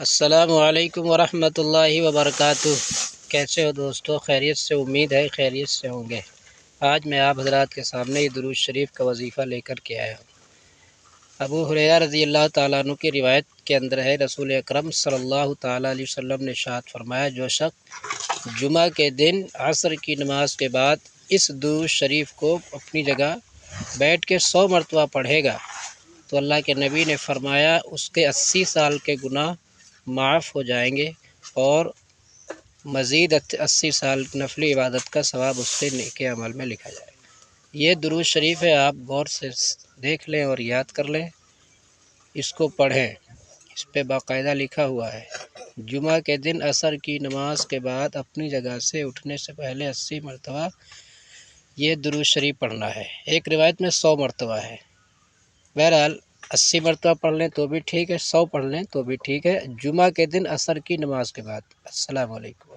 السلام علیکم ورحمۃ اللہ وبرکاتہ۔ کیسے ہو دوستو؟ خیریت سے؟ امید ہے خیریت سے ہوں گے۔ آج میں آپ حضرات کے سامنے یہ درود شریف کا وظیفہ لے کر کے آیا ہوں۔ ابو ہریرہ رضی اللہ تعالیٰ عنہ کی روایت کے اندر ہے، رسول اکرم صلی اللہ تعالیٰ علیہ وسلم نے ارشاد فرمایا، جو شخص جمعہ کے دن عصر کی نماز کے بعد اس درود شریف کو اپنی جگہ بیٹھ کے 100 مرتبہ پڑھے گا تو اللہ کے نبی نے فرمایا اس کے 80 سال کے گناہ معاف ہو جائیں گے اور مزید 80 سال نفلی عبادت کا ثواب اس سے نیک عمل میں لکھا جائے گا۔ یہ درود شریف ہے، آپ غور سے دیکھ لیں اور یاد کر لیں، اس کو پڑھیں۔ اس پہ باقاعدہ لکھا ہوا ہے، جمعہ کے دن عصر کی نماز کے بعد اپنی جگہ سے اٹھنے سے پہلے 80 مرتبہ یہ درود شریف پڑھنا ہے۔ ایک روایت میں 100 مرتبہ ہے۔ بہرحال 80 مرتبہ پڑھ لیں تو بھی ٹھیک ہے، 100 پڑھ لیں تو بھی ٹھیک ہے، جمعہ کے دن عصر کی نماز کے بعد۔ السلام علیکم۔